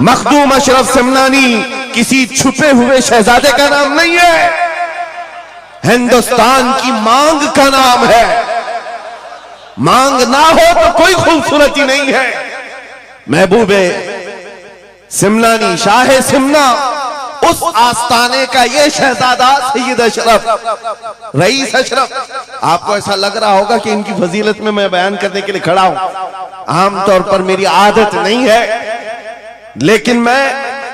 मखदूम अशरफ समनानी किसी छुपे हुए शहजादे का नाम नहीं है, हिंदुस्तान की मांग का नाम है। मांग ना हो तो कोई खूबसूरती नहीं है। महबूबे सिमनानी, शाह सिमना, उस आस्ताने का ये शहजादा सैयद अशरफ, रईस अशरफ। आपको ऐसा लग रहा होगा कि इनकी फजीलत में मैं बयान करने के लिए खड़ा हूं। आमतौर पर मेरी आदत नहीं है, लेकिन मैं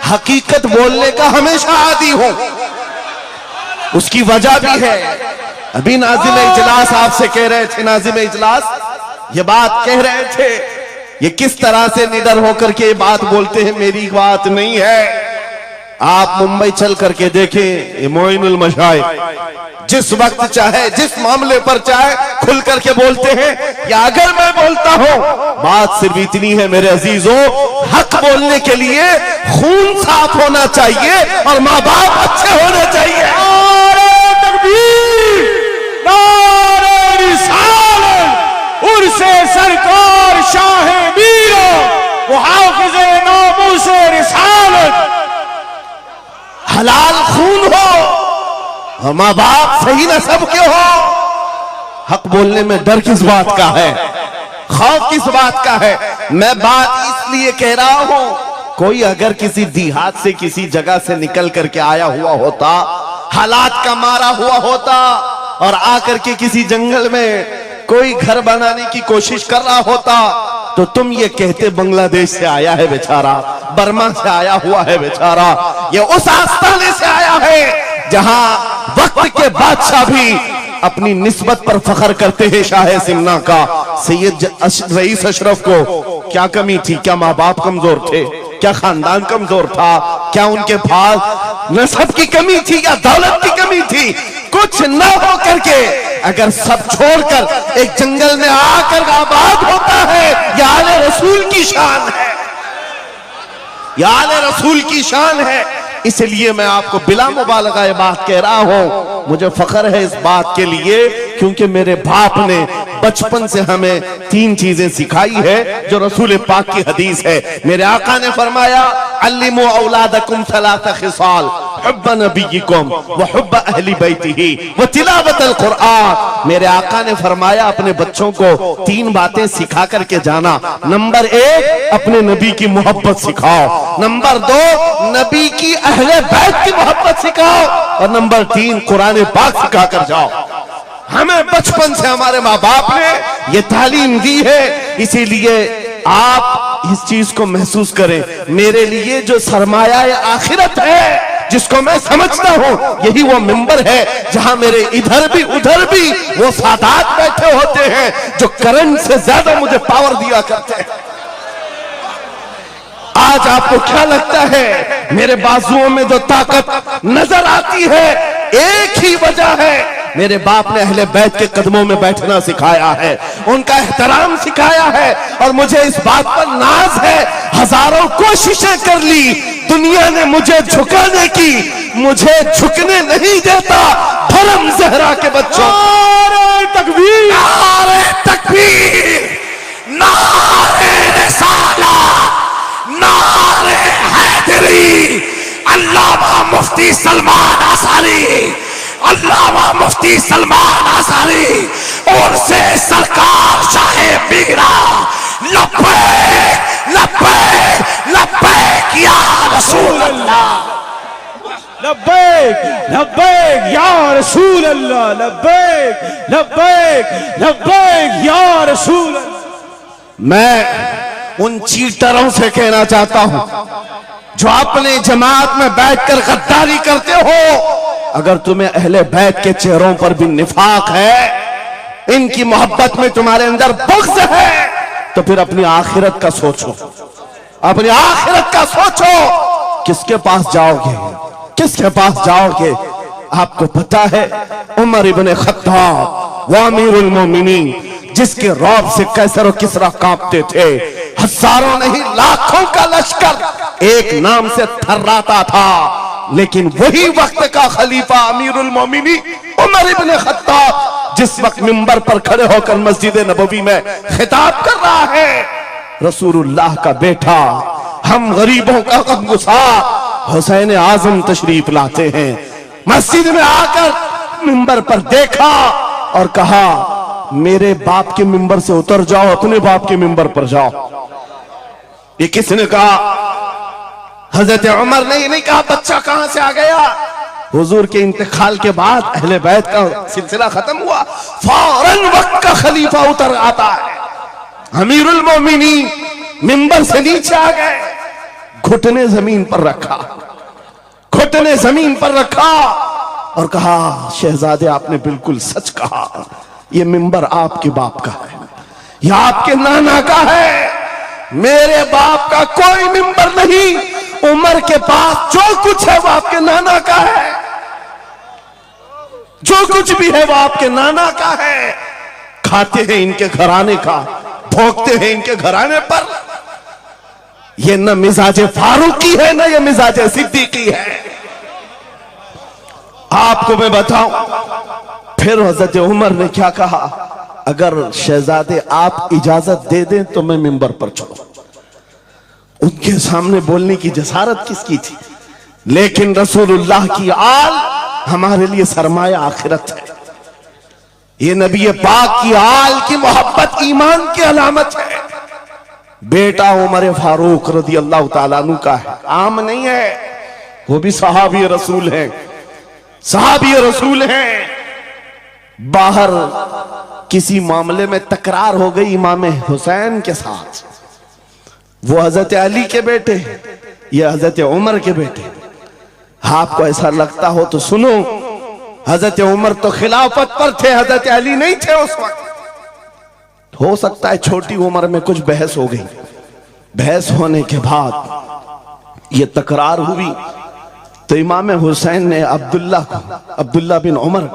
हकीकत बोलने का हमेशा आदी हूं। उसकी वजह भी है। अभी नाज़िम इजलास आपसे कह रहे थे, नाज़िम इजलास ये बात कह रहे थे, ये किस तरह से निडर होकर के बात बोलते हैं, मेरी बात नहीं है। आप मुंबई चल करके देखें, मोइनुल मशाइख जिस वक्त चाहे, जिस मामले पर चाहे खुल करके बोलते हैं। या अगर मैं बोलता हूं, बात सिर्फ इतनी है मेरे अजीजों, हक बोलने के लिए खून साफ होना चाहिए और माँ बाप अच्छे होने चाहिए। नारे तकबीर, नारे रिसालत, उर्से सरकार शाह मीरा, मुहाफिज़े नामूसे रिसालत। हलाल खून हो और माँ बाप सही नस्ब के हो। हक बोलने में डर किस बात का है, खौफ किस बात का है? मैं बात इसलिए कह रहा हूं, कोई अगर किसी देहात से, किसी जगह से निकल करके आया हुआ होता, हालात का मारा हुआ होता और आकर के किसी जंगल में कोई घर बनाने की कोशिश कर रहा होता, तो तुम ये कहते बांग्लादेश से आया है बेचारा, बर्मा से आया हुआ है बेचारा। ये उस आस्थाने से आया है जहां वक्त के बादशाह भी अपनी निस्बत पर फख्र करते हैं। शाह सिमना का सैयद रईस अशरफ को क्या कमी थी? क्या माँ बाप कमजोर थे? क्या खानदान कमजोर था? क्या उनके पास नस्ब की कमी थी या दौलत की कमी थी? कुछ न हो करके अगर सब छोड़कर एक जंगल में आकर आबाद होता है, यह आले रसूल की शान है, यह आले रसूल की शान है। इसलिए मैं आपको बिला मुबालगा ये बात कह रहा हूं। मुझे फख्र है इस बात के लिए, क्योंकि मेरे बाप ने बचपन से हमें 3 चीजें सिखाई है जो रसूल पाक की हदीस है। मेरे आका ने फरमाया, अल्लिमू औलादकुम सलासा खिसाल, हुब्ब नबिय्यिकुम व हुब्ब अहली बैतिही व तिलावतल कुरआन। मेरे आका ने फरमाया, अपने बच्चों को 3 बातें सिखा करके जाना। नंबर 1, अपने नबी की मोहब्बत सिखाओ। नंबर 2, नबी की अहले बैत की मोहब्बत सिखाओ। और नंबर 3, कुरान पाक सिखा कर जाओ। हमें बचपन से हमारे माँ बाप ने ये तालीम दी है, इसीलिए आप इस चीज को महसूस करें। मेरे लिए जो सरमाया आखिरत है, जिसको मैं समझता हूं, यही वो मिंबर है जहां मेरे इधर भी उधर भी वो सादात बैठे होते हैं जो करंट से ज्यादा मुझे पावर दिया करते हैं। आज आपको क्या लगता है मेरे बाजुओं में जो ताकत नजर आती है, एक ही वजह है, मेरे बाप ने अहले बैत के कदमों में बैठना सिखाया है, उनका एहतराम सिखाया है। और मुझे इस बात पर नाज है, हजारों कोशिशें कर ली दुनिया ने मुझे झुकाने की, मुझे झुकने नहीं देता धर्म ज़हरा के बच्चों। नारे तकबीर, नारे तकबीर, नारे रिसालत, नारे हैदरी। अल्लामा मुफ्ती सलमान आसारी, अल्लामा मुफ्ती सलमान आसारी और से सरकार शाह मीरा, लब्बैक लब्बैक लब्बैक या रसूल अल्लाह, लब्बैक लब्बैक या रसूल अल्लाह, लब्बैक लब्बैक लब्बैक या रसूल अल्लाह। मैं उन चीटरों से कहना चाहता हूं जो अपने जमात में बैठकर गद्दारी करते हो, अगर तुम्हें अहले बैत के चेहरों पर भी निफाक है, इनकी मोहब्बत में तुम्हारे अंदर बुग़्ज़ है, तो फिर अपनी आखिरत का सोचो, अपनी आखिरत का सोचो। किसके पास जाओगे, किसके पास जाओगे? आपको पता है उमर इब्ने खत्ताब व अमीरुल मोमिनीन, जिसके रौब से कैसर और किसरा कांपते थे, हजारों नहीं लाखों का लश्कर एक नाम से थर्राता था, लेकिन वही वक्त का खलीफा अमीरुल मोमिनीन उमर इब्ने खत्ताब जिस वक्त मिंबर पर खड़े होकर मस्जिद नबवी में खिताब कर रहा है, रसूलुल्लाह का बेटा हम गरीबों का गमगुसार हुसैन आजम तशरीफ लाते हैं। मस्जिद में आकर मिंबर पर देखा और कहा, मेरे बाप के मिंबर से उतर जाओ, अपने बाप के मिंबर पर जाओ। ये किसने कहा? हजरत उमर ने। ये नहीं कहा बच्चा कहां से आ गया। हुजूर के इंतकाल के बाद अहले बैत का सिलसिला खत्म हुआ, फौरन वक्त का खलीफा उतर आता है। अमीरुल मोमिनीन मिंबर से नीचे आ गए, घुटने जमीन पर रखा, घुटने जमीन पर रखा और कहा, शहजादे आपने बिल्कुल सच कहा, यह मिंबर आपके बाप का है, यह आपके नाना का है। मेरे बाप का कोई मिंबर नहीं, उमर के पास जो कुछ है वो आपके नाना का है, जो कुछ भी है वो आपके नाना का है। खाते हैं इनके घराने का, भोगते हैं इनके घराने पर। ये न मिजाज फारूकी है, न ये मिजाज सिद्दीकी है। आपको मैं बताऊं, फिर हजरत उमर ने क्या कहा, अगर शहजादे आप इजाजत दे दें तो मैं मिंबर पर चलूं। उनके सामने बोलने की जसारत किसकी थी? लेकिन रसूलुल्लाह की आल हमारे लिए सरमाया आखिरत है। ये नबी पाक की आल की मोहब्बत ईमान की अलामत है। बेटा उमर फारूक रदी अल्लाह ताला अन्हु का है, आम नहीं है, वो भी सहाबी रसूल है, सहाबी रसूल हैं। बाहर किसी मामले में तकरार हो गई इमाम हुसैन के साथ, वो हजरत अली के बेटे, ये हजरत उमर के बेटे। आपको ऐसा लगता हो तो सुनो, हजरत उमर तो खिलाफत पर थे, हजरत अली नहीं थे उस वक्त। हो सकता है छोटी उम्र में कुछ बहस हो गई, बहस होने के बाद ये तकरार हुई तो इमाम हुसैन ने अब्दुल्ला बिन उमर,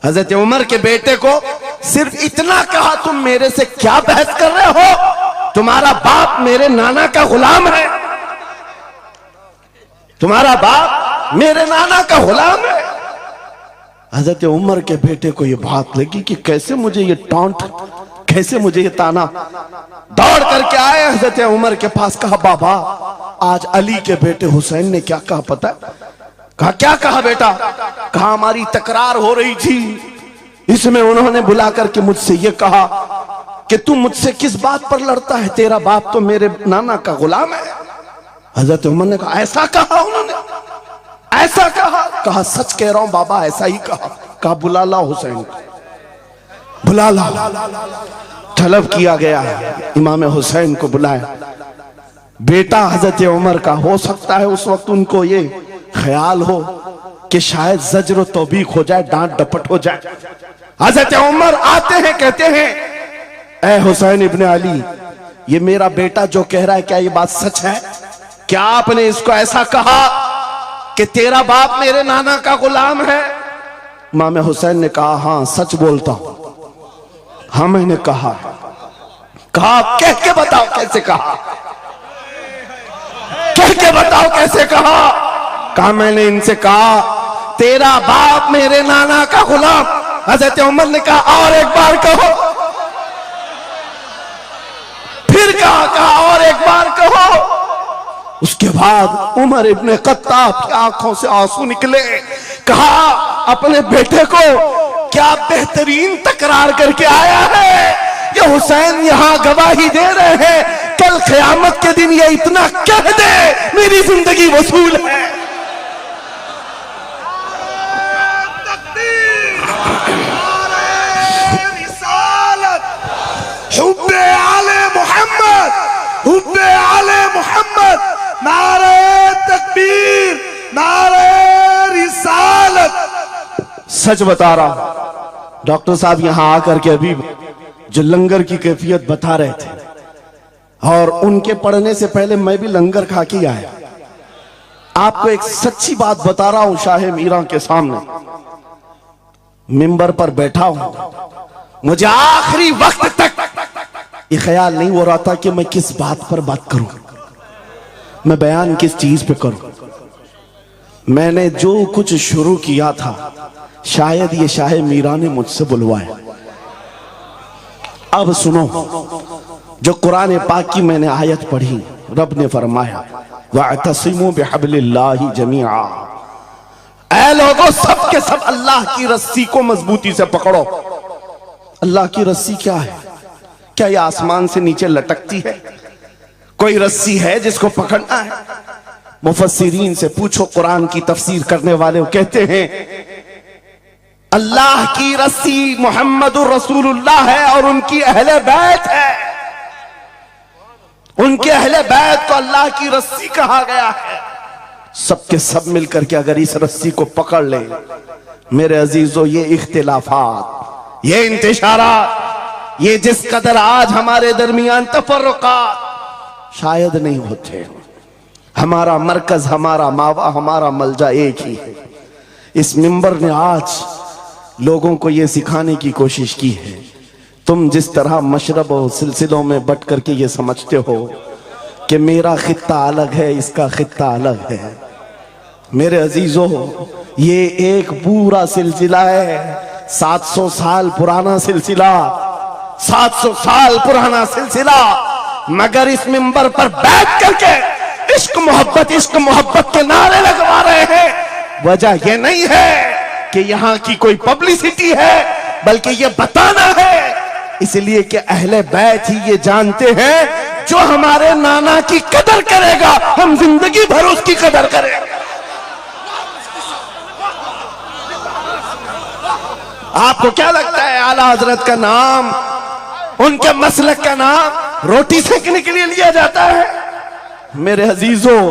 हजरत उमर के बेटे को सिर्फ इतना कहा, तुम मेरे से क्या बहस कर रहे हो, तुम्हारा बाप मेरे नाना का गुलाम है, तुम्हारा बाप मेरे नाना का गुलाम है। हजरत उमर के बेटे को यह बात लगी कि कैसे मुझे ये टॉन्ट, कैसे मुझे ये ताना। दौड़ करके आए हजरत उमर के पास, कहा बाबा आज अली के बेटे हुसैन ने क्या कहा पता? कहा क्या कहा बेटा? कहा हमारी तकरार हो रही थी, इसमें उन्होंने बुला करके मुझसे ये कहा कि तू मुझसे किस बात पर लड़ता है, तेरा बाप तो मेरे नाना का गुलाम है। हजरत उमर ने कहा ऐसा कहा उन्होंने, ऐसा कहा? कहा सच कह रहा हूं बाबा, ऐसा ही कहा। कहा बुला ला हुसैन, बुला ला। तलब किया गया, इमाम हुसैन को बुलाया। बेटा हजरत उमर का, हो सकता है उस वक्त उनको ये ख्याल हो कि शायद जज्र तौबीक हो जाए, डांट डपट हो जाए। हजरत उमर आते हैं, कहते हैं ए हुसैन इब्ने अली, ये मेरा बेटा जो कह रहा है क्या ये बात सच है? क्या आपने इसको ऐसा कहा कि तेरा बाप मेरे नाना का गुलाम है? इमाम हुसैन ने कहा हां सच बोलता हूं। हाँ मैंने कहा। कहा कह के बताओ कैसे कहा, कह के बताओ कैसे कहा? कहा मैंने इनसे कहा तेरा बाप मेरे नाना का गुलाम। हजरत उमर ने कहा और एक बार कहो। फिर कहा और एक बार कहो। उसके बाद उमर इब्ने खत्ताब की आंखों से आंसू निकले। कहा अपने बेटे को क्या बेहतरीन तकरार करके आया है, ये हुसैन यहां गवाही दे रहे हैं, कल क़यामत के दिन ये इतना कह दे मेरी जिंदगी वसूल है। हुब्बे आले मोहम्मद, हुब्बे आले मोहम्मद, नारे तकबीर, नारे रिसालत। सच बता रहा हूं, डॉक्टर साहब यहां आकर के अभी जो लंगर की कैफियत बता रहे थे, और उनके पढ़ने से पहले मैं भी लंगर खा के आया। आपको एक सच्ची बात बता रहा हूं, शाह मीरा के सामने मिंबर पर बैठा हूं, मुझे आखिरी वक्त तक ये ख्याल नहीं हो रहा था कि मैं किस बात पर बात करूं, मैं बयान किस चीज पे करूं। मैंने जो कुछ शुरू किया था शायद ये शाह मीरा ने मुझसे बुलवाया। अब सुनो, जो कुरान पाक की मैंने आयत पढ़ी, रब ने फरमाया वअतसिमू बिहब्लिल्लाहि जमीआ, ऐ लोगों सब के सब अल्लाह की रस्सी को मजबूती से पकड़ो। अल्लाह की रस्सी क्या है? क्या यह आसमान से नीचे लटकती है? कोई रस्सी है जिसको पकड़ना है? मुफस्सिरीन से पूछो, कुरान की तफसीर करने वाले कहते हैं अल्लाह की रस्सी मुहम्मदुर रसूलुल्लाह है और उनकी अहले बैत है। उनके अहले बैत को अल्लाह की रस्सी कहा गया है। सबके सब मिलकर के अगर इस रस्सी को पकड़ ले, मेरे अजीजों, ये इख्तिलाफात, ये इंतिशारात, ये जिस कदर आज हमारे दरमियान तफर्रुकात शायद नहीं होते। हमारा मरकज, हमारा मावा, हमारा मलजा एक ही है। इस मिंबर ने आज लोगों को यह सिखाने की कोशिश की है, तुम जिस तरह मशरब और सिलसिलों में बट करके ये समझते हो कि मेरा खित्ता अलग है, इसका खित्ता अलग है, मेरे अजीजों, ये एक पूरा सिलसिला है। 700 साल पुराना सिलसिला, 700 साल पुराना सिलसिला, मगर इस मिंबर पर बैठ करके इश्क मोहब्बत के नारे लगवा रहे हैं। वजह यह नहीं है कि यहां की कोई पब्लिसिटी है, बल्कि यह बताना है इसलिए कि अहले बैत ही ये जानते हैं जो हमारे नाना की कदर करेगा, हम जिंदगी भर उसकी कदर करेंगे। आपको क्या लगता है आला हजरत का नाम, उनके मसलक का नाम रोटी सेकने के लिए लिया जाता है? मेरे अजीजों,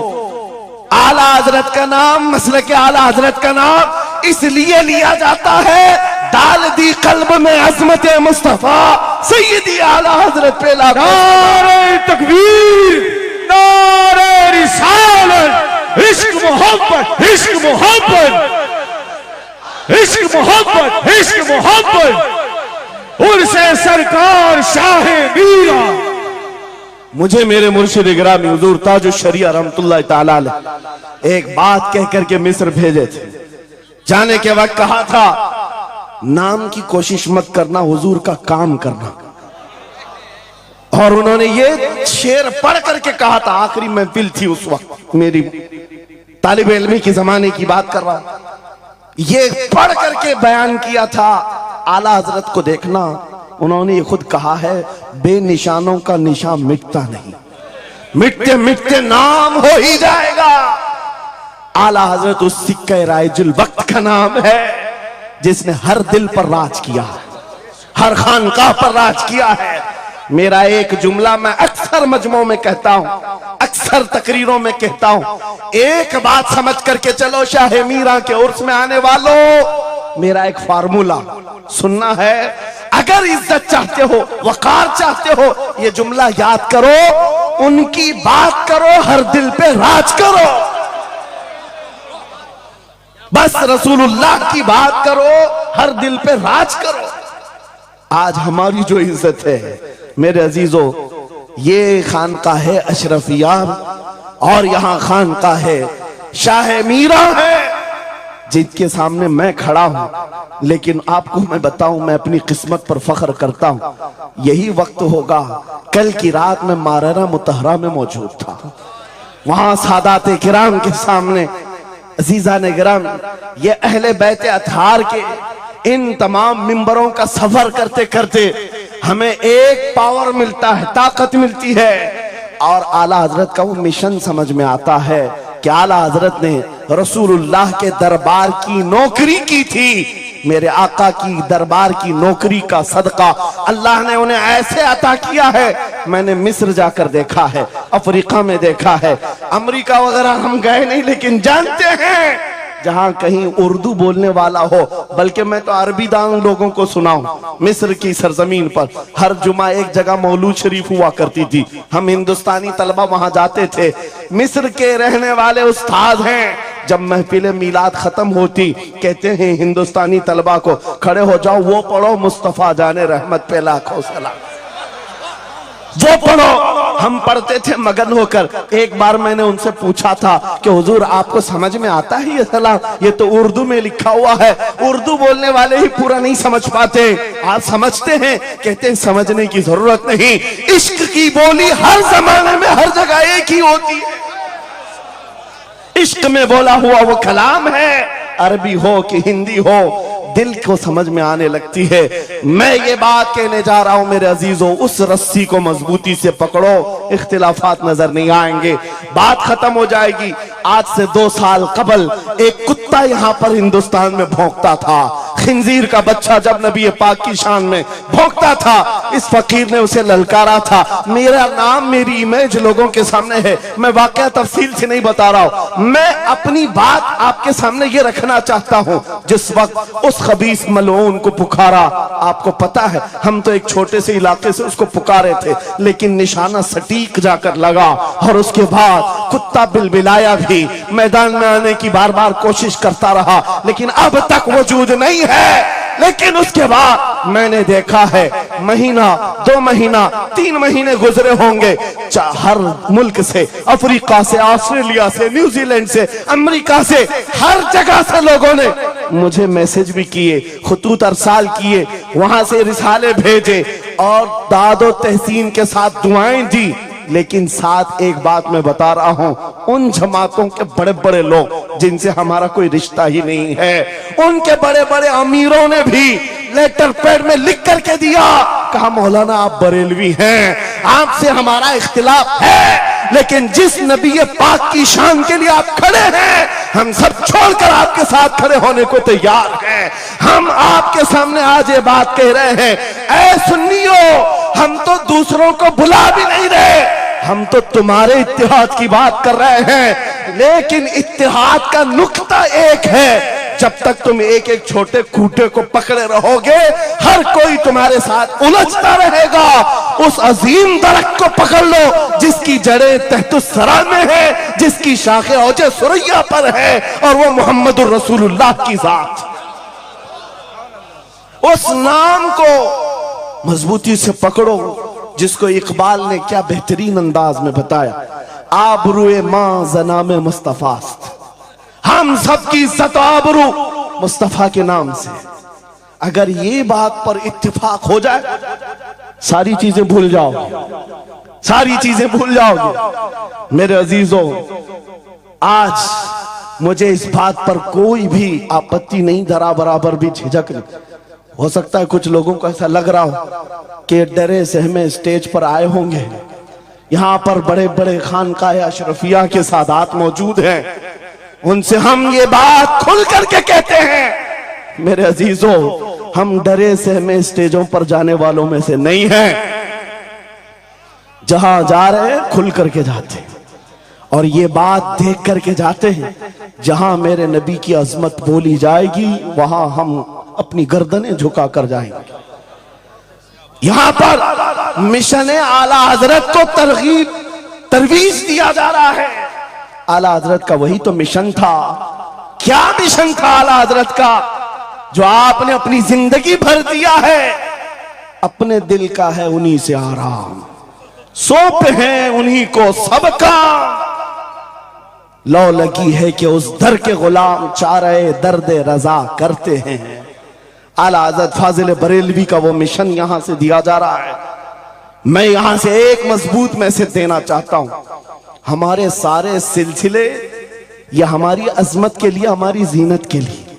आला हजरत का नाम, मसलक आला हजरत का नाम इसलिए लिया जाता है, डाल दी कल्ब में अजमत मुस्तफा सैयदी आला हजरत पे नारे तकबीर, नारे रिसालत, इश्क मोहब्बत, इश्क मोहब्बत, इश्क मोहब्बत, इश्क मोहब्बत, उर्से सरकार शाहे मीरा। मुझे मेरे मुर्शिद गिरामी हुजूर ताजुश शरिया रहमतुल्लाह ताला अलैह एक बात कह करके मिस्र भेजे थे। जाने के वक्त कहा था नाम की कोशिश मत करना, हुजूर का काम करना। और उन्होंने ये शेर पढ़ करके कहा था, आखिरी महफिल थी उस वक्त, मेरी तालिब इल्मी के जमाने की बात कर रहा हूं, ये पढ़ करके बयान किया था। आला हजरत को देखना, उन्होंने ये खुद कहा है, बेनिशानों का निशान मिटता नहीं, मिटते मिटते नाम हो ही जाएगा। आला हजरत उस सिक्के राइजुल वक्त का नाम है जिसने हर दिल पर राज किया, हर खानकाह पर राज किया है। मेरा एक जुमला मैं अक्सर मजमों में कहता हूं, अक्सर तकरीरों में कहता हूं, एक बात समझ करके चलो शाह मीरा के उर्स में आने वालों, मेरा एक फार्मूला सुनना है। अगर इज्जत चाहते हो, वकार चाहते हो, ये जुमला याद करो, उनकी बात करो, हर दिल पे राज करो। बस रसूलुल्लाह की बात करो, हर दिल पे राज करो। आज हमारी जो इज्जत है मेरे अजीजों, ये खानकाह है अशरफिया और यहां खानकाह है शाह मीरा है, जिनके सामने मैं खड़ा हूं। लेकिन आपको मैं बताऊं, मैं अपनी किस्मत पर फख्र करता हूं। यही वक्त होगा, कल की रात में माररा मुतहरा में मौजूद था, वहां सादात किराम के सामने अजीजा ने गिराम, ये अहले बैत अतहार के इन तमाम मिंबरों का सफर करते करते हमें एक पावर मिलता है, ताकत मिलती है। और आला हजरत का वो मिशन समझ में आता है कि आला हजरत ने रसूलुल्लाह के दरबार की नौकरी की थी। मेरे आका की दरबार की नौकरी का सदका अल्लाह ने उन्हें ऐसे अता किया है। मैंने मिस्र जाकर देखा है, अफ्रीका में देखा है, अमेरिका वगैरह हम गए नहीं, लेकिन जानते हैं जहां कहीं उर्दू बोलने वाला हो, बल्कि मैं तो अरबी दान लोगों को सुनाऊं। मिस्र की सरजमीन पर हर जुमा एक जगह मौलूद शरीफ हुआ करती थी, हम हिंदुस्तानी तलबा वहां जाते थे। मिस्र के रहने वाले उस्ताद हैं, जब महफिल मीलाद खत्म होती कहते हैं हिंदुस्तानी तलबा को खड़े हो जाओ, वो पढ़ो मुस्तफा जाने रहमत पे लाखों सलाम, वो पढ़ो। हम पढ़ते थे मगन होकर। एक बार मैंने उनसे पूछा था कि हुजूर आपको समझ में आता है ये सलाम? ये तो उर्दू में लिखा हुआ है, उर्दू बोलने वाले ही पूरा नहीं समझ पाते, आप समझते हैं? कहते हैं समझने की जरूरत नहीं, इश्क की बोली हर जमाने में हर जगह एक ही होती है। इश्क में बोला हुआ वो कलाम है, अरबी हो कि हिंदी हो, दिल को समझ में आने लगती है। मैं ये बात कहने जा रहा हूं मेरे अजीजों, उस रस्सी को मजबूती से पकड़ो, इख्तिलाफात नजर नहीं आएंगे, बात खत्म हो जाएगी। आज से 2 साल कबल एक कुत्ता यहां पर हिंदुस्तान में भौंकता था, खिंजीर का बच्चा जब नबी पाक की शान में भौंकता था, इस फकीर ने उसे ललकारा था। मेरा नाम, मेरी इमेज लोगों के सामने है, मैं वाकया तफसील से नहीं बता रहा हूं, मैं अपनी बात आपके सामने ये रखना चाहता हूं। जिस वक्त उस खबीस मलऊन को पुकारा, आपको पता है हम तो एक छोटे से इलाके से उसको पुकारे थे, लेकिन निशाना सटीक जाकर लगा और उसके बाद कुत्ता बिलबिलाया भी, मैदान में आने की बार बार कोशिश करता रहा, लेकिन अब तक वजूद नहीं है। लेकिन उसके बाद मैंने देखा है, महीना 2 महीना 3 महीने गुजरे होंगे, हर मुल्क से, अफ्रीका से, ऑस्ट्रेलिया से, न्यूजीलैंड से, अमेरिका से, हर जगह से लोगों ने मुझे मैसेज भी किए, खुतूत अरसाल किए, वहां से रिसाले भेजे और दादो तहसीन के साथ दुआएं दी। लेकिन साथ एक बात मैं बता रहा हूं, उन जमातों के बड़े बड़े लोग जिनसे हमारा कोई रिश्ता ही नहीं है, उनके बड़े बड़े अमीरों ने भी लेटर पैड में लिख करके दिया, कहा मौलाना आप बरेलवी हैं, आपसे हमारा इख्तिलाफ है, लेकिन जिस नबी पाक की शान के लिए आप खड़े हैं, हम सब छोड़कर आपके साथ खड़े होने को तैयार हैं। हम आपके सामने आज ये बात कह रहे हैं, ऐ सुन्नियों, हम तो दूसरों को बुला भी नहीं रहे, हम तो तुम्हारे इत्तेहाद की बात कर रहे हैं, लेकिन इत्तेहाद का नुक्ता एक है, जब तक तुम एक एक छोटे खूंटे को पकड़े रहोगे, हर कोई तुम्हारे साथ उलझता रहेगा। उस अजीम दरख्त को पकड़ लो जिसकी जड़ें तहतुस्सरा में है, जिसकी शाखें औजे सुरैया पर है, और वो मोहम्मदुर रसूलुल्लाह की जात। उस नाम को मजबूती से पकड़ो जिसको इकबाल ने क्या बेहतरीन अंदाज में बताया, आबरूए मां जनामे मुस्तफास्त, हम सबकी इज्जत आबरू मुस्तफा के नाम से। अगर ये बात पर इत्तेफाक हो जाए, सारी चीजें भूल जाओ, सारी चीजें भूल जाओगे। मेरे अजीजों, आज मुझे इस बात पर कोई भी आपत्ति नहीं, जरा बराबर भी झिझक नहीं। हो सकता है कुछ लोगों को ऐसा लग रहा हो कि डरे सहमे स्टेज पर आए होंगे, यहां पर बड़े बड़े खानकाह अशरफिया के सादात मौजूद हैं, उनसे हम ये बात खुल करके कहते हैं। मेरे अजीजों, हम डरे सहमे स्टेजों पर जाने वालों में से नहीं हैं, जहां जा रहे हैं खुल करके जाते हैं, और ये बात देख करके जाते हैं, जहां मेरे नबी की अजमत बोली जाएगी वहां हम अपनी गर्दनें झुका कर जाएंगे। यहां पर मिशन आला हजरत को तरवीज दिया जा रहा है। आला हजरत का वही तो मिशन था। क्या मिशन था आला हजरत का, जो आपने अपनी जिंदगी भर दिया है? अपने दिल का है उन्हीं से आराम, सौंप है उन्हीं को सबका, लौ लगी है कि उस दर के गुलाम चारे दर्द रजा करते हैं। आला हजरत फाजिल बरेलवी का वो मिशन यहां से दिया जा रहा है। मैं यहां से एक मजबूत मैसेज देना चाहता हूं, हमारे सारे सिलसिले ये हमारी अजमत के लिए, हमारी जीनत के लिए,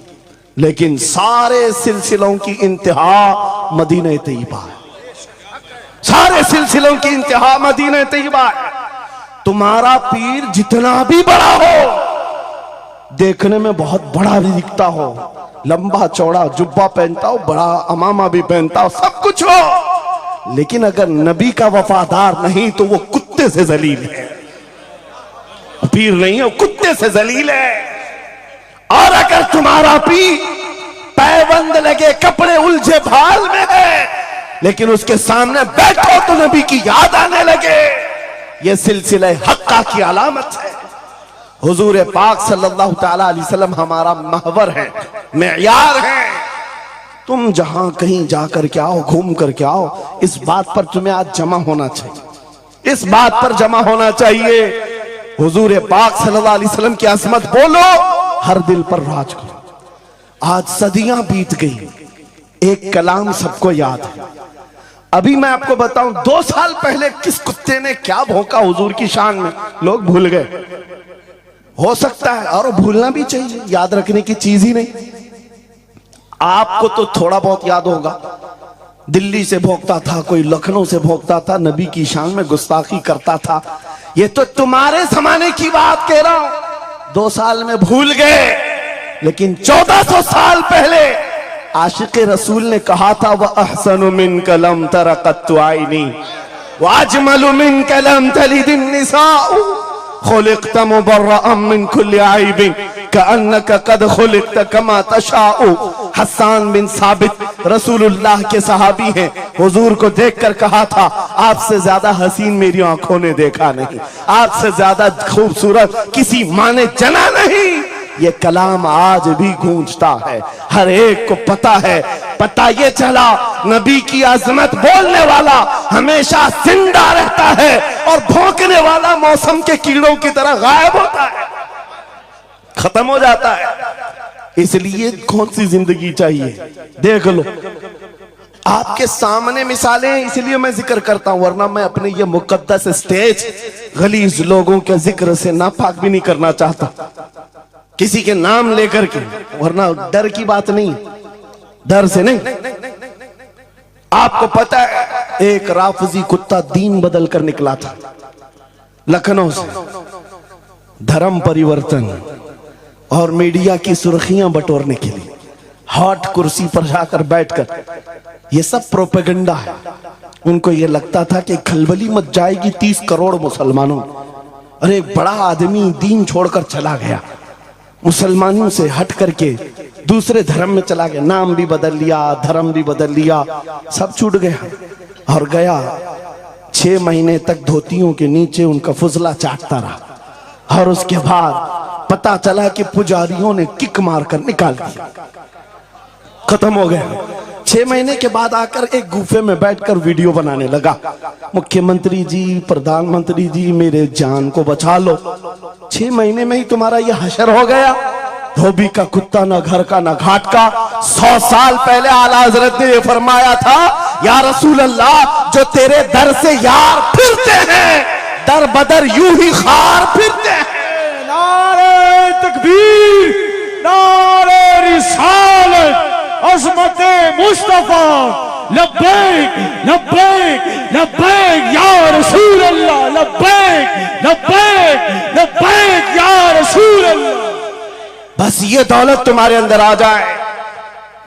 लेकिन सारे सिलसिलों की इंतहा मदीना तैयबा है। सारे सिलसिलों की इंतहा मदीना तैयबा है। तुम्हारा पीर जितना भी बड़ा हो, देखने में बहुत बड़ा भी दिखता हो, लंबा चौड़ा जुब्बा पहनता हो, बड़ा अमामा भी पहनता हो, सब कुछ हो, लेकिन अगर नबी का वफादार नहीं तो वो कुत्ते से जलील है। पीर नहीं है, कुत्ते से जलील है। और अगर तुम्हारा पीर पैबंद लगे, कपड़े उलझे भाल में है, लेकिन उसके सामने बैठो तो नबी की याद आने लगे, यह सिलसिला हक्का की अलामत है। हुजूर पाक सल्लल्लाहु तआला अलैहि वसल्लम हमारा महवर है, मेयार है। तुम जहां कहीं जाकर के आओ, घूम करके आओ, इस बात पर तुम्हें आज जमा होना चाहिए। इस बात पर जमा होना चाहिए, हुजूर पाक सल्लल्लाहु अलैहि वसल्लम की अजमत बोलो, हर दिल पर राज करो। आज सदियां बीत गई, एक कलाम सबको याद है। अभी मैं आपको बताऊं, 2 साल पहले किस कुत्ते ने क्या भौंका हुजूर की शान में, लोग भूल गए। हो सकता है, और भूलना भी चाहिए, याद रखने की चीज ही नहीं। आपको तो थोड़ा बहुत याद होगा, दिल्ली से भौंकता था, कोई लखनऊ से भौंकता था, नबी की शान में गुस्ताखी करता था। ये तो तुम्हारे जमाने की बात कह रहा हूं, 2 साल में भूल गए। लेकिन 1400 साल पहले आशिक रसूल ने कहा था, वह अहसनु मिन कलम तरक़त आइनी व अजमलु मिन कलम तलिदिन निसाउ खुलिक़त मुबर्रअन मिन कुल्लि आइबिन कअन्नका कद खुलिक़त कमा तशाउ। हसन बिन साबित रसूलुल्लाह के सहाबी हैं, हुजूर को देखकर कहा था, आपसे ज्यादा हसीन मेरी आंखों ने देखा नहीं, आपसे ज्यादा खूबसूरत किसी माँ ने जना नहीं। ये कलाम आज भी गूंजता है, हर एक को पता है। पता ये चला, नबी की अजमत बोलने वाला हमेशा जिंदा रहता है और भौंकने वाला मौसम के कीड़ों की तरह गायब होता है, खत्म हो जाता है। इसलिए कौन सी जिंदगी चाहिए, देख लो आपके सामने मिसालें हैं, इसलिए मैं जिक्र करता हूं, वरना मैं अपने ये मुकद्दस स्टेज गलीज लोगों के जिक्र से नापाक भी नहीं करना चाहता, किसी के नाम लेकर के, वरना डर की बात नहीं, डर से नहीं। आपको पता है, एक राफजी कुत्ता दीन बदल कर निकला था लखनऊ से, धर्म परिवर्तन और मीडिया की सुर्खियां बटोरने के लिए हॉट कुर्सी पर जाकर बैठकर, ये सब प्रोपेगेंडा है। उनको ये लगता था कि खलबली मच जाएगी 30 करोड़ मुसलमानों। अरे बड़ा आदमी दीन छोड़कर चला गया, मुसलमानों से हट करके दूसरे धर्म में चला गया, नाम भी बदल लिया, धर्म भी बदल लिया, सब छूट गया और गया। 6 महीने तक धोतियों के नीचे उनका फुजला चाटता रहा और उसके बाद पता चला कि पुजारियों ने किक मारकर निकाल दिया, खत्म हो गया। 6 महीने के बाद आकर एक गुफे में बैठकर वीडियो बनाने लगा, मुख्यमंत्री जी, प्रधानमंत्री जी, मेरे जान को बचा लो। 6 महीने में ही तुम्हारा यह हशर हो गया। धोबी का कुत्ता, ना घर का ना घाट का। 100 साल पहले आला हजरत ने फरमाया था, या रसूल अल्लाह, जो तेरे दर से यार फिरते हैं, दर बदर यूं ही खार फिरते हैं। नारे तकबीर, नारे रिसालत, अज़मते मुस्तफा, लब्बैक लब्बैक लब्बैक या रसूल अल्लाह, लब्बैक लब्बैक लब्बैक या रसूल अल्लाह। बस ये दौलत तुम्हारे अंदर आ जाए,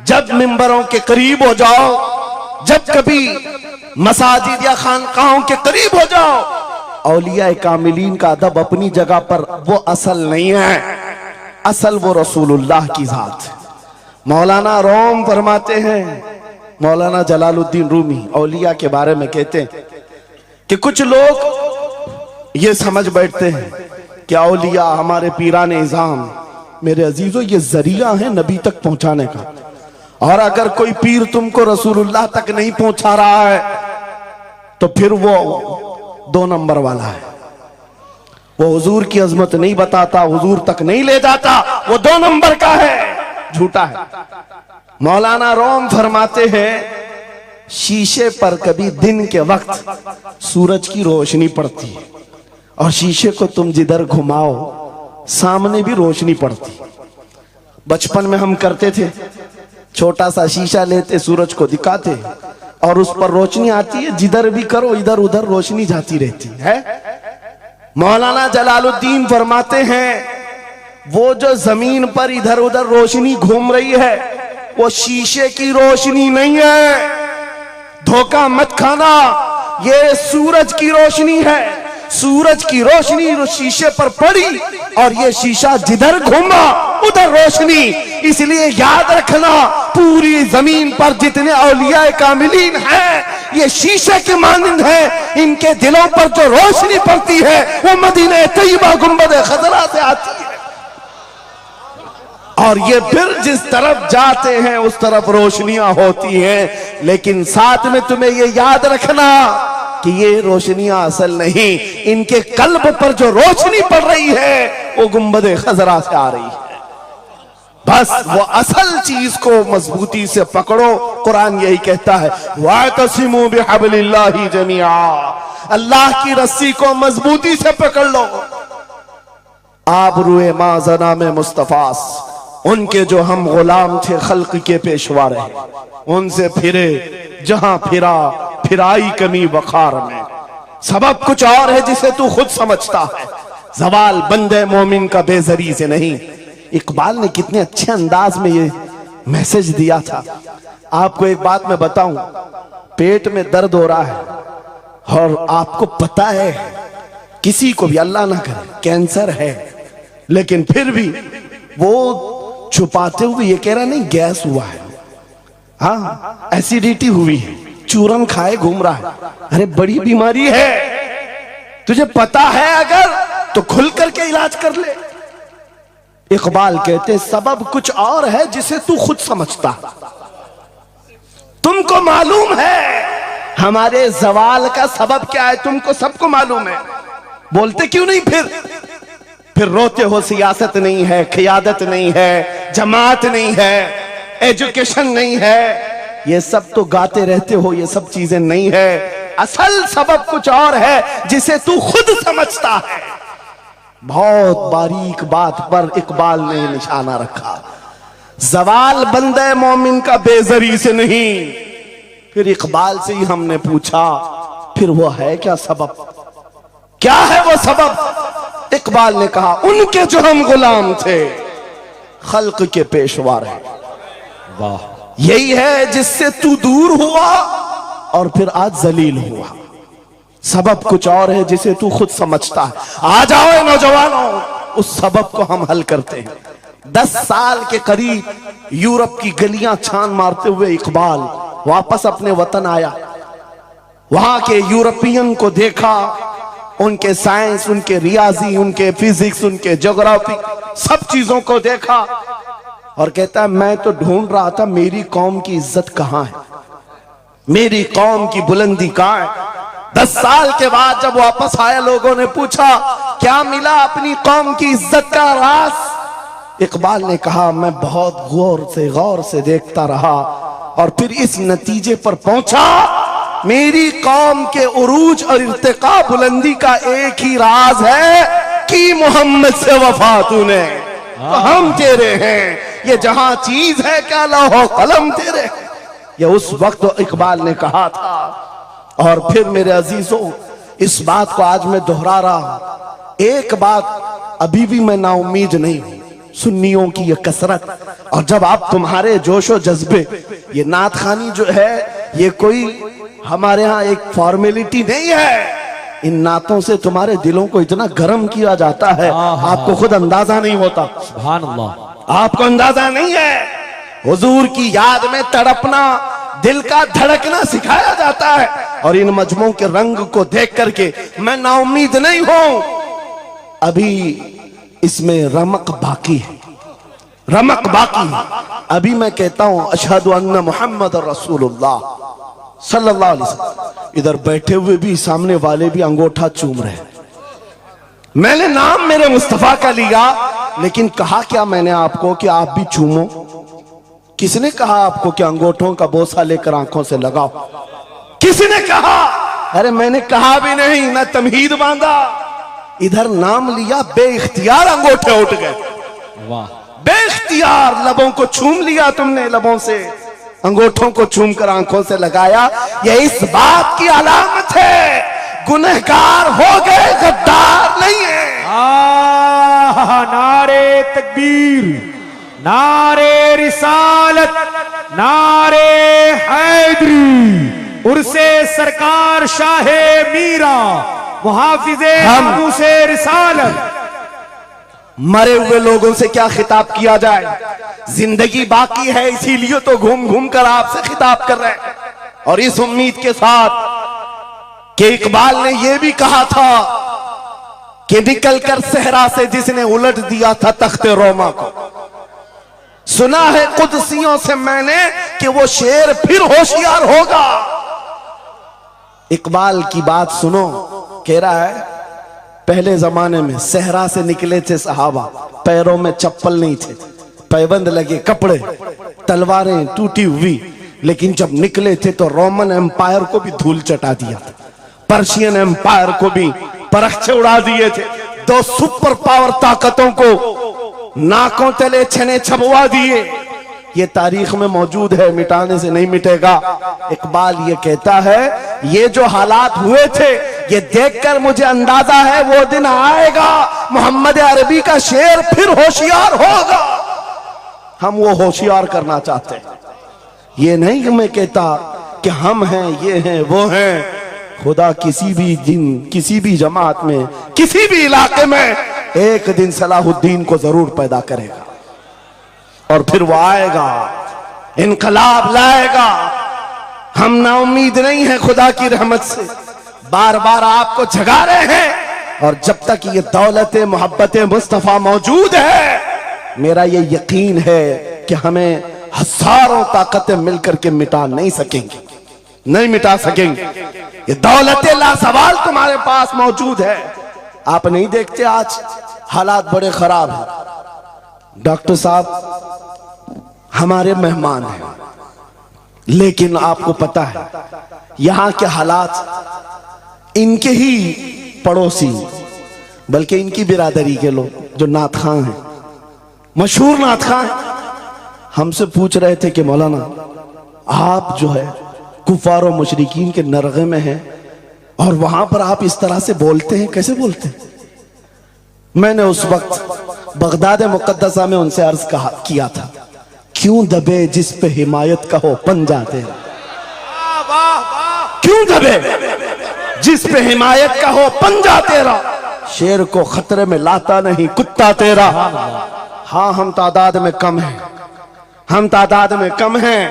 जब मिंबरों के करीब हो जाओ, जब कभी मसाजिद या खानकाहों के करीब हो जाओ, औलिया कामिलीन का अदब अपनी जगह पर, वो असल नहीं है, असल वो रसूलुल्लाह की जात। मौलाना रोम फरमाते हैं, मौलाना जलालुद्दीन रूमी औलिया के बारे में कहते हैं कि कुछ लोग ये समझ बैठते हैं कि औलिया हमारे पीराने इज़ाम, मेरे अजीजों, ये जरिया है नबी तक पहुंचाने का, और अगर कोई पीर तुमको रसूलुल्लाह तक नहीं पहुंचा रहा है तो फिर वो 2 नंबर वाला है, वो हुजूर की अजमत नहीं बताता, हुजूर तक नहीं ले जाता, वो 2 नंबर का है, झूठा है। मौलाना रोम फरमाते हैं, शीशे पर कभी दिन के वक्त सूरज की रोशनी पड़ती है और शीशे को तुम जिधर घुमाओ सामने भी रोशनी पड़ती। बचपन में हम करते थे, छोटा सा शीशा लेते, सूरज को दिखाते और उस पर रोशनी आती है, जिधर भी करो इधर उधर रोशनी जाती रहती है। मौलाना जलालुद्दीन फरमाते हैं, वो जो जमीन पर इधर उधर रोशनी घूम रही है, वो शीशे की रोशनी नहीं है, धोखा मत खाना, ये सूरज की रोशनी है। सूरज की रोशनी शीशे पर पड़ी और ये शीशा जिधर घूमा उधर रोशनी। इसलिए याद रखना, पूरी जमीन पर जितने औलिया कामिलीन हैं, ये शीशे के मानंद हैं, इनके दिलों पर जो रोशनी पड़ती है वो मदीने तैयबा गुंबद खजरा से आती है, और ये फिर जिस तरफ जाते हैं उस तरफ रोशनियां होती हैं। लेकिन साथ में तुम्हें ये याद रखना, कि ये रोशनियां असल नहीं, इनके कल्ब पर जो रोशनी पड़ रही है वो गुंबद खजरा से आ रही है। बस वो असल चीज को मजबूती से पकड़ो। कुरान यही कहता है, वातसिमू बिहब्लिल्लाहि जमीआ, अल्लाह की रस्सी को मजबूती से पकड़ लो। आबरूए माजना में मुस्तफास, उनके जो हम गुलाम थे, खल्क के पेशवा रहे, उनसे फिरे जहां फिरा फिराई कमी वखार में। सबब कुछ और है जिसे तू खुद समझता है, जवाल बंदे मोमिन का बेजरी से नहीं। इकबाल ने कितने अच्छे अंदाज में ये मैसेज दिया था। आपको एक बात मैं बताऊं, पेट में दर्द हो रहा है और आपको पता है किसी को भी, अल्लाह ना करे, कैंसर है, लेकिन फिर भी वो छुपाते हुए ये कह रहा नहीं गैस हुआ है, हाँ एसिडिटी हुई है, चूरन खाए घूम रहा है। अरे बड़ी बीमारी है, तुझे पता है अगर तो खुल करके इलाज कर ले। इकबाल कहते सबब कुछ और है जिसे तू खुद समझता। तुमको मालूम है हमारे जवाल का सबब क्या है, तुमको सबको मालूम है, बोलते क्यों नहीं? फिर रोते हो सियासत नहीं है, क़ियादत नहीं है, जमात नहीं है, एजुकेशन नहीं है, ये सब तो गाते रहते हो, ये सब चीजें नहीं है। असल सबब कुछ और है जिसे तू खुद समझता है। बहुत बारीक बात पर इकबाल ने निशाना रखा। जवाल बंदे मोमिन का बेजरी से नहीं। फिर इकबाल से ही हमने पूछा, फिर वो है क्या सबब, क्या है वो सबब? इकबाल ने कहा, उनके जो हम गुलाम थे, खल्क के पेशवा रहे। वाह, यही है जिससे तू दूर हुआ और फिर आज जलील हुआ। सबब कुछ और है जिसे तू खुद समझता है। आ जाओ नौजवानों, उस सबब को हम हल करते हैं। 10 साल के करीब यूरोप की गलियां छान मारते हुए इकबाल वापस अपने वतन आया। वहां के यूरोपियन को देखा, उनके साइंस, उनके रियाजी, उनके फिजिक्स, उनके ज्योग्राफी, सब चीजों को देखा और कहता है मैं तो ढूंढ रहा था मेरी कौम की इज्जत कहां है, मेरी कौम की बुलंदी कहां है। 10 साल के बाद जब वापस आया, लोगों ने पूछा क्या मिला अपनी कौम की इज्जत का राज? इकबाल ने कहा मैं बहुत गौर से देखता रहा और फिर इस नतीजे पर पहुंचा, मेरी कौम के उरूज और इर्तिका बुलंदी का एक ही राज है कि मोहम्मद से वफा तूने, तो हम तेरे हैं। ये जहां चीज है क्या लौह कलम तेरे। ये उस वक्त इकबाल ने कहा था। और फिर मेरे अजीजों, इस बात को आज मैं दोहरा रहा हूं। एक बात अभी भी मैं नाउम्मीद नहीं हूं, सुन्नियों की ये कसरत। और जब आप तुम्हारे जोशो जज्बे, ये नात खानी जो है ये कोई हमारे यहाँ एक फॉर्मेलिटी नहीं है, इन नातों से तुम्हारे दिलों को इतना गर्म किया जाता है, आपको खुद अंदाजा नहीं होता। सुभान अल्लाह, आपको अंदाजा नहीं है। हुजूर की याद में तड़पना, दिल का धड़कना सिखाया जाता है। और इन मजमों के रंग को देख करके मैं नाउम्मीद नहीं हूं, अभी इसमें रमक बाकी है, रमक बाकी है। अभी मैं कहता हूं अशहदु अन्ना मुहम्मद रसूलुल्लाह सल्लल्लाहु अलैहि वसल्लम। इधर बैठे हुए भी, सामने वाले भी अंगूठा चूम रहे हैं। मैंने नाम मेरे मुस्तफा का लिया, लेकिन कहा क्या मैंने आपको कि आप भी चूमो? किसने कहा आपको कि अंगूठों का बोसा लेकर आंखों से लगाओ? किसने कहा? अरे मैंने कहा भी नहीं, ना तमहीद बांधा, इधर नाम लिया, बेइख्तियार अंगूठे उठ गए। वाह, बेइख्तियार लबों को छूम लिया तुमने, लबों से अंगूठों को चूम कर आंखों से लगाया। यह इस बात की अलामत है गुनहगार हो गए, गद्दार नहीं है। नारे तकबीर, नारे रिसालत, नारे हैदरी, उर्से सरकार शाहे मीरा, मुहाफिजे से रिसालत। मरे हुए लोगों से क्या खिताब किया जाए? जिंदगी बाकी है, इसीलिए तो घूम घूम कर आपसे खिताब कर रहे हैं। और इस उम्मीद के साथ कि इकबाल ने यह भी कहा था कि निकल कर सहरा से जिसने उलट दिया था तख्ते रोमा को, सुना है कुदसियों से मैंने कि वो शेर फिर होशियार होगा। इकबाल की बात सुनो, कह रहा है पहले जमाने में सहरा से निकले थे सहाबा, पैरों में चप्पल नहीं थे, पैबंद लगे कपड़े, तलवारें टूटी हुई, लेकिन जब निकले थे तो रोमन एम्पायर को भी धूल चटा दिया था, पर्शियन एम्पायर को भी परख से उड़ा दिए थे, दो सुपर पावर ताकतों को नाकों तले छने छबवा दिए। ये तारीख में मौजूद है, मिटाने से नहीं मिटेगा। इकबाल ये कहता है ये जो हालात हुए थे ये देखकर मुझे अंदाजा है वो दिन आएगा मोहम्मद अरबी का शेर फिर होशियार होगा। हम वो होशियार करना चाहते हैं। ये नहीं कि मैं कहता कि हम हैं, ये हैं, वो हैं। खुदा किसी भी दिन, किसी भी जमात में, किसी भी इलाके में एक दिन सलाहुद्दीन को जरूर पैदा करेगा और फिर वो आएगा, इनकलाब लाएगा। हम ना उम्मीद नहीं है खुदा की रहमत से, बार बार आपको जगा रहे हैं। और जब तक ये दौलत मोहब्बत मुस्तफा मौजूद है, मेरा ये यकीन है कि हमें हजारों ताकतें मिलकर के मिटा नहीं सकेंगे, नहीं मिटा सकेंगे। ये दौलत लासवाल तुम्हारे पास मौजूद है। आप नहीं देखते आज हालात बड़े खराब हैं। डॉक्टर साहब हमारे मेहमान हैं, लेकिन आपको पता है यहां के हालात इनके ही पड़ोसी, बल्कि इनकी बिरादरी के लोग जो नात खां हैं, मशहूर नात खां हैं, हमसे पूछ रहे थे कि मौलाना आप जो है कुफार और मुशरिकीन के नरगे में हैं और वहां पर आप इस तरह से बोलते हैं, कैसे बोलते हैं? मैंने उस वक्त बगदाद मुकद्दसा में उनसे अर्ज किया था, क्यों दबे जिस पे हिमायत का हो पंजा तेरा, क्यों दबे जिस पे हिमायत का हो पंजा तेरा, शेर को खतरे में लाता नहीं कुत्ता तेरा। हाँ हम तादाद में कम हैं, हम तादाद में कम हैं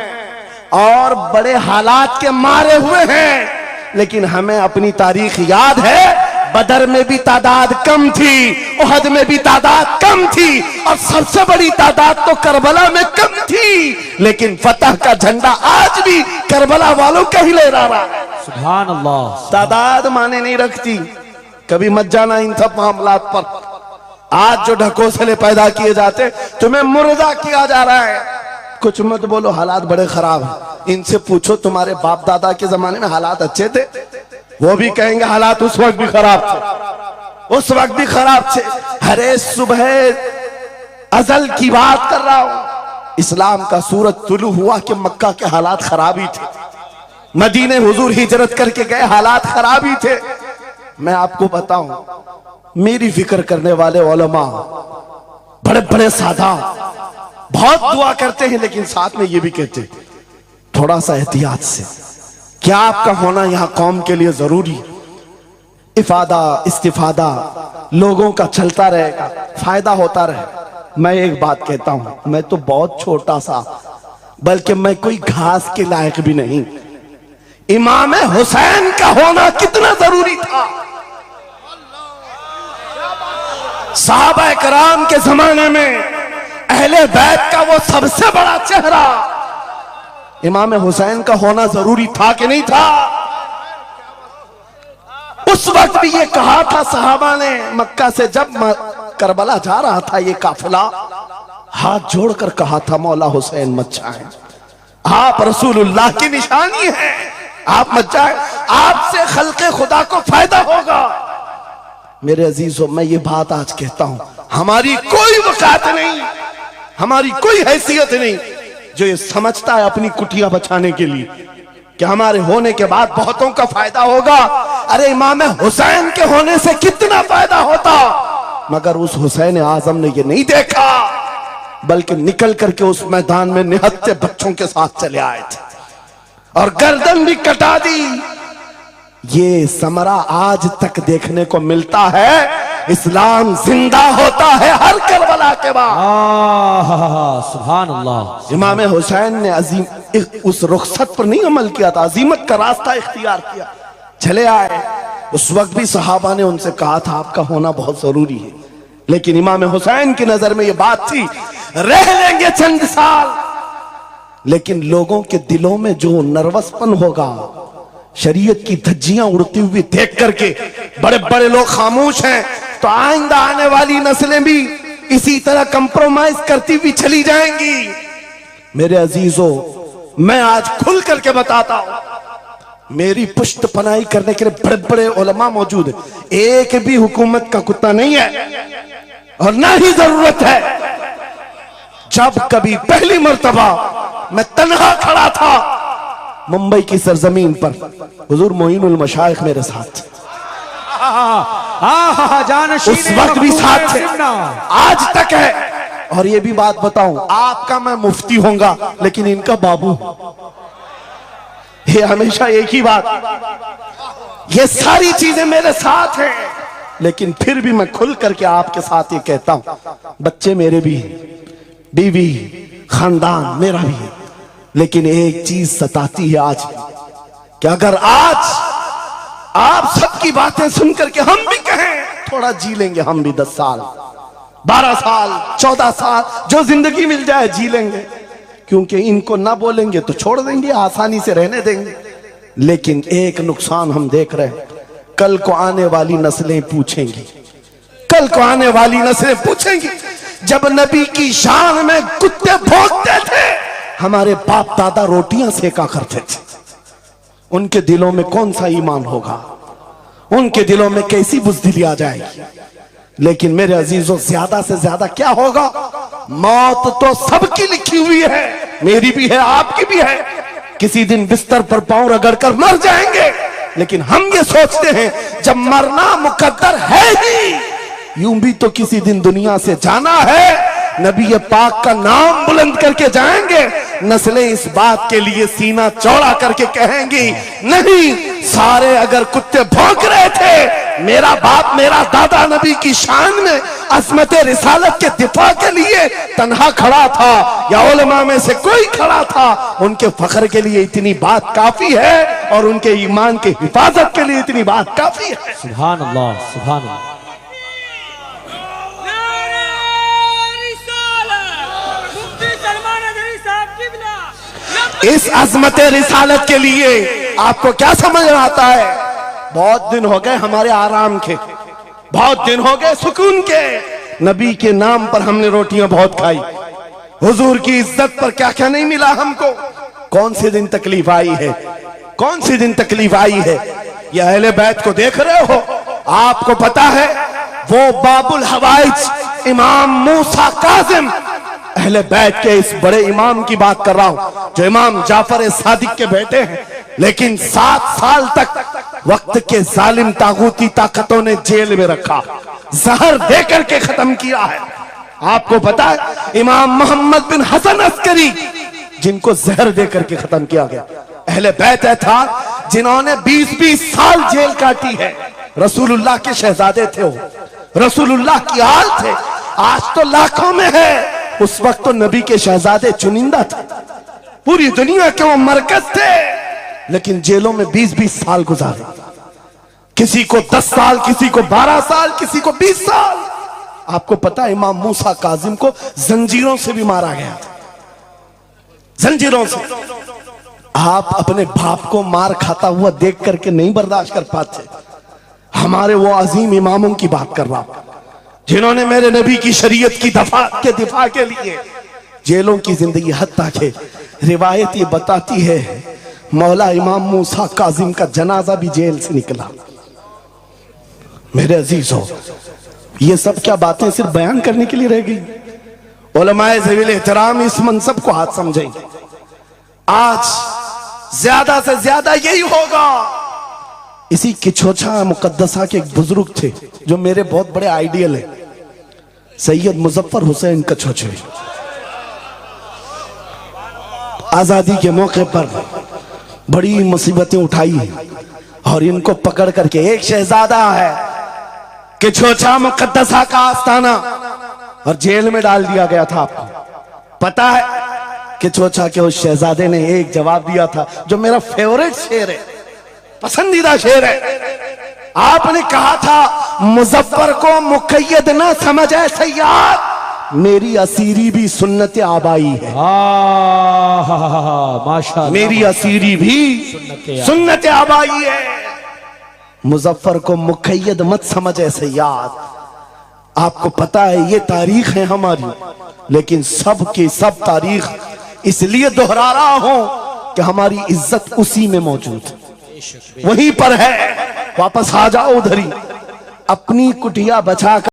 और बड़े हालात के मारे हुए हैं, लेकिन हमें अपनी तारीख याद है। बदर में भी तादाद कम थी, उहद में भी तादाद कम थी और सबसे बड़ी तादाद तो करबला में कम थी, लेकिन फतह का झंडा आज भी करबला वालों का ही लहरा रहा है। सुभान अल्लाह। तादाद माने नहीं रखती, कभी मत जाना इन सब मामलात पर। आज जो ढकोसले पैदा किए जाते, तुम्हें मुर्दा किया जा रहा है। कुछ मत बोलो, हालात बड़े खराब हैं। इनसे पूछो तुम्हारे बाप दादा के जमाने में हालात अच्छे थे, वो भी कहेंगे हालात उस वक्त भी खराब थे, उस वक्त भी खराब थे। हरे सुबह अजल की बात कर रहा हूं, इस्लाम का सूरज तुलू हुआ कि मक्का के हालात खराब ही थे, मदीने हुजूर हिजरत करके गए, हालात खराब ही थे। मैं आपको बताऊं, मेरी फिक्र करने वाले उलमा बड़े बड़े सादा बहुत दुआ करते हैं, लेकिन साथ में ये भी कहते हैं थोड़ा सा एहतियात से, क्या आपका होना यहां कौम के लिए जरूरी। इफादा इस्तिफादा लोगों का चलता रहेगा, फायदा होता रहे। मैं एक बात कहता हूं, मैं तो बहुत छोटा सा, बल्कि मैं कोई घास के लायक भी नहीं। इमाम हुसैन का होना कितना जरूरी था। सहाबा कराम के जमाने में अहले बैत का वो सबसे बड़ा चेहरा इमाम हुसैन का होना जरूरी था कि नहीं था? उस वक्त भी ये कहा था सहाबा ने, मक्का से जब करबला जा रहा था ये काफिला, हाथ जोड़कर कहा था मौला हुसैन मत जाए, आप रसूलुल्लाह की निशानी है, आप मत जाए, आपसे खल्के खुदा को फायदा होगा। मेरे अजीजों, मैं ये बात आज कहता हूं, हमारी कोई वकात नहीं, हमारी कोई हैसियत नहीं जो ये समझता है अपनी कुटिया बचाने के लिए कि हमारे होने के बाद बहुतों का फायदा होगा। अरे इमाम हुसैन के होने से कितना फायदा होता, मगर उस हुसैन आजम ने ये नहीं देखा, बल्कि निकल करके उस मैदान में निहत्ते बच्चों के साथ चले आए थे और गर्दन भी कटा दी। ये समरा आज तक देखने को मिलता है। इस्लाम जिंदा होता है हर करबला के बाद। सुभान अल्लाह। इमाम हुसैन ने अजीम उस रुखसत पर नहीं अमल किया था, अजीमत का रास्ता इख्तियार किया, चले आए। उस वक्त भी सहाबा ने उनसे कहा था आपका होना बहुत जरूरी है, लेकिन इमाम हुसैन की नजर में यह बात थी रह लेंगे चंद साल, लेकिन लोगों के दिलों में जो नर्वसपन होगा, शरीयत की धज्जियां उड़ती हुई देख करके बड़े बड़े लोग खामोश हैं, तो आइंदा आने वाली नस्लें भी इसी तरह कंप्रोमाइज करती हुई चली जाएंगी। मेरे अजीजों, मैं आज खुल करके बताता हूं, मेरी पुष्ट पनाही करने के लिए बड़े बड़े उलमा मौजूद है, एक भी हुकूमत का कुत्ता नहीं है और ना ही जरूरत है। जब कभी पहली मर्तबा मैं तन्हा खड़ा था मुंबई की सरजमीन पर, हुजूर मोइनुल मशाइख मेरे साथ, उस वक्त भी साथ थे, आज तक है। और ये भी बात बताऊं, आपका मैं मुफ्ती होऊंगा लेकिन इनका बाबू, ये हमेशा एक ही बात, ये सारी चीजें मेरे साथ हैं, लेकिन फिर भी मैं खुल करके आपके साथ ये कहता हूं, बच्चे मेरे भी हैं, बीवी, खानदान मेरा भी है, लेकिन एक चीज सताती है आज कि अगर आज आप सबकी बातें सुन करके हम भी कहें थोड़ा जी लेंगे, हम भी 10 साल 12 साल 14 साल जो जिंदगी मिल जाए जी लेंगे, क्योंकि इनको ना बोलेंगे तो छोड़ देंगे, आसानी से रहने देंगे। लेकिन एक नुकसान हम देख रहे हैं, कल को आने वाली नस्लें पूछेंगी, कल को आने वाली नस्लें पूछेंगी, जब नबी की शान में कुत्ते भौंकते थे हमारे बाप दादा रोटियां सेका करते थे, उनके दिलों में कौन सा ईमान होगा, उनके दिलों में कैसी बुज़दिली आ जाएगी। लेकिन मेरे अजीजों, ज्यादा से ज्यादा क्या होगा, मौत तो सबकी लिखी हुई है, मेरी भी है, आपकी भी है, किसी दिन बिस्तर पर पांव रगड़ कर मर जाएंगे। लेकिन हम ये सोचते हैं जब मरना मुकद्दर है ही, यूं भी तो किसी दिन दुनिया से जाना है, नबी पाक का नाम बुलंद करके जाएंगे, नस्लें इस बात के लिए सीना चौड़ा करके कहेंगी, नहीं, सारे अगर कुत्ते भौंक रहे थे, मेरा बाप मेरा दादा नबी की शान में अज़मत रिसालत के दिफा के लिए तन्हा खड़ा था या उलमा में से कोई खड़ा था, उनके फख्र के लिए इतनी बात काफी है और उनके ईमान की हिफाजत के लिए इतनी बात काफी है। सुभान अल्लाह, सुभान अल्लाह। इस अज़मत रिसालत के लिए आपको क्या समझ आता है, बहुत दिन हो गए हमारे आराम के, बहुत दिन हो गए सुकून के, नबी के नाम पर हमने रोटियां बहुत खाई, हुजूर की इज्जत पर क्या क्या नहीं मिला हमको, कौन से दिन तकलीफ आई है, कौन सी दिन तकलीफ आई है। ये अहले बैत को देख रहे हो, आपको पता है वो बाबुल हवाइज इमाम मूसा काजिम, अहले बैत के इस बड़े इमाम की बात कर रहा हूं जो इमाम जाफर सादिक के बेटे हैं, लेकिन 7 साल तक वक्त के जालिम तागूती ताकतों ने जेल में रखा, जहर देकर के खत्म किया है। आपको पता है इमाम मोहम्मद बिन हसन अस्करी, जिनको जहर देकर के खत्म किया गया, अहले बैत था जिन्होंने 20-20 साल जेल काटी है, रसूलुल्लाह के शहजादे थे वो, रसूलुल्लाह की आल थे, आज तो लाखों में है, उस वक्त तो नबी के शहजादे चुनिंदा थे, पूरी दुनिया के वो मरकज थे, लेकिन जेलों में 20-20 साल गुजारे, किसी को 10 साल, किसी को 12 साल, किसी को 20 साल। आपको पता है इमाम मूसा काजिम को जंजीरों से भी मारा गया था, जंजीरों से। आप अपने बाप को मार खाता हुआ देख करके नहीं बर्दाश्त कर पाते, हमारे वो अजीम इमामों की बात कर रहा हूं जिन्होंने मेरे नबी की शरीयत की दिफा के लिए जेलों की जिंदगी, हत्ता के रिवायत ये बताती है मौला इमाम मूसा काजिम का जनाजा भी जेल से निकला। मेरे अजीजों, ये सब क्या बातें सिर्फ बयान करने के लिए रह गई? उलमाए ज़वील एहतराम इस मनसब को हाथ समझेंगे, आज ज्यादा से ज्यादा यही होगा। इसी किछोछा मुकद्दसा के एक बुजुर्ग थे जो मेरे बहुत बड़े आइडियल है, सैयद मुजफ्फर हुसैन कछोछे। आजादी के मौके पर बड़ी मुसीबतें उठाई और इनको पकड़ करके, एक शहजादा है किछोछा मुकद्दसा का आस्ताना, और जेल में डाल दिया गया था। आपको पता है किछोछा के उस शहजादे ने एक जवाब दिया था जो मेरा फेवरेट शेर है, पसंदीदा शेर है। आपने कहा था मुजफ्फर को मुकय्यद ना समझे सैयद, मेरी असीरी भी सुन्नत आबाई है। माशा मेरी असीरी भी सुन्नत आबाई है। मुजफ्फर को मुक़य्यद मत समझ ऐसे याद। आपको पता है ये तारीख है हमारी, लेकिन सब के सब तारीख इसलिए दोहरा रहा हूं कि हमारी इज्जत उसी में मौजूद है, वहीं पर है। वापस आ जाओ उधर ही, अपनी कुटिया बचा कर